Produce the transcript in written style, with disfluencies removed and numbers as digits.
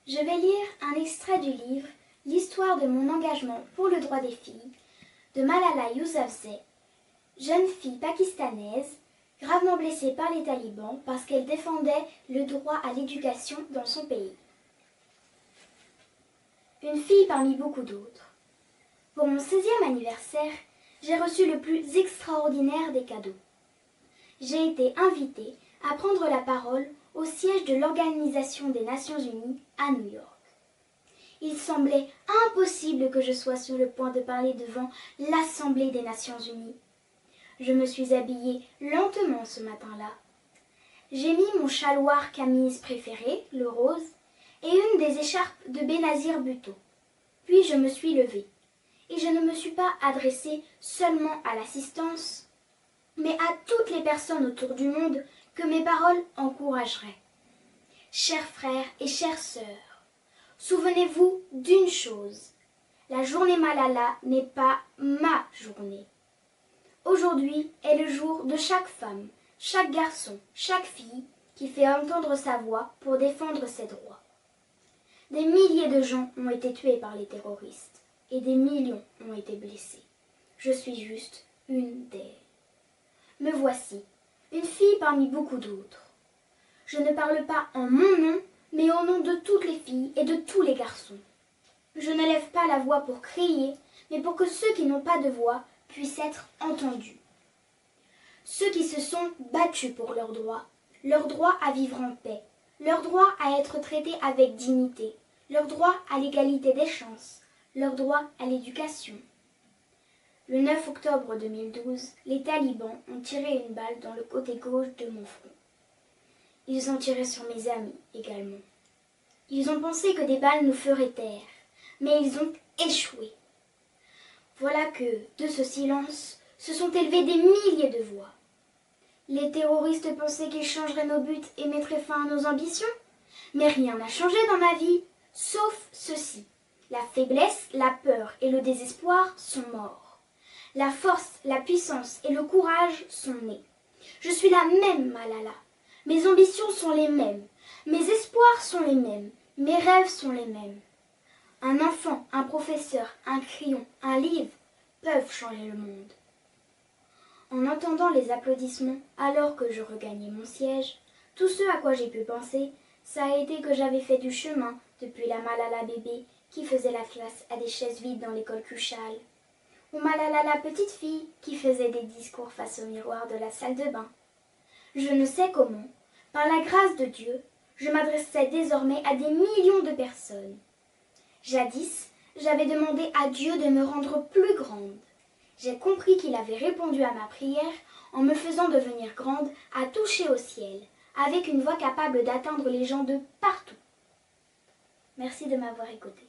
Je vais lire un extrait du livre « L'histoire de mon engagement pour le droit des filles » de Malala Yousafzai, jeune fille pakistanaise gravement blessée par les talibans parce qu'elle défendait le droit à l'éducation dans son pays. Une fille parmi beaucoup d'autres. Pour mon 16e anniversaire, j'ai reçu le plus extraordinaire des cadeaux. J'ai été invitée à prendre la parole au siège de l'Organisation des Nations Unies à New York. Il semblait impossible que je sois sur le point de parler devant l'Assemblée des Nations Unies. Je me suis habillée lentement ce matin-là. J'ai mis mon chaloir camise préféré, le rose, et une des écharpes de Bénazir Bhutto. Puis je me suis levée, et je ne me suis pas adressée seulement à l'assistance, mais à toutes les personnes autour du monde que mes paroles encourageraient. Chers frères et chères sœurs, souvenez-vous d'une chose, la journée Malala n'est pas ma journée. Aujourd'hui est le jour de chaque femme, chaque garçon, chaque fille qui fait entendre sa voix pour défendre ses droits. Des milliers de gens ont été tués par les terroristes et des millions ont été blessés. Je suis juste une d'elles. Me voici, une fille parmi beaucoup d'autres. Je ne parle pas en mon nom, mais au nom de toutes les filles et de tous les garçons. Je ne lève pas la voix pour crier, mais pour que ceux qui n'ont pas de voix puissent être entendus. Ceux qui se sont battus pour leur droit à vivre en paix, leur droit à être traités avec dignité, leur droit à l'égalité des chances, leur droit à l'éducation. Le 9 octobre 2012, les talibans ont tiré une balle dans le côté gauche de mon front. Ils ont tiré sur mes amis également. Ils ont pensé que des balles nous feraient taire, mais ils ont échoué. Voilà que, de ce silence, se sont élevées des milliers de voix. Les terroristes pensaient qu'ils changeraient nos buts et mettraient fin à nos ambitions, mais rien n'a changé dans ma vie, sauf ceci. La faiblesse, la peur et le désespoir sont morts. La force, la puissance et le courage sont nés. Je suis la même Malala. Mes ambitions sont les mêmes. Mes espoirs sont les mêmes. Mes rêves sont les mêmes. Un enfant, un professeur, un crayon, un livre peuvent changer le monde. En entendant les applaudissements alors que je regagnais mon siège, tout ce à quoi j'ai pu penser, ça a été que j'avais fait du chemin depuis la Malala bébé qui faisait la classe à des chaises vides dans l'école Kuchal, ou Malala la petite fille qui faisait des discours face au miroir de la salle de bain. Je ne sais comment, par la grâce de Dieu, je m'adressais désormais à des millions de personnes. Jadis, j'avais demandé à Dieu de me rendre plus grande. J'ai compris qu'il avait répondu à ma prière en me faisant devenir grande à toucher au ciel, avec une voix capable d'atteindre les gens de partout. Merci de m'avoir écoutée.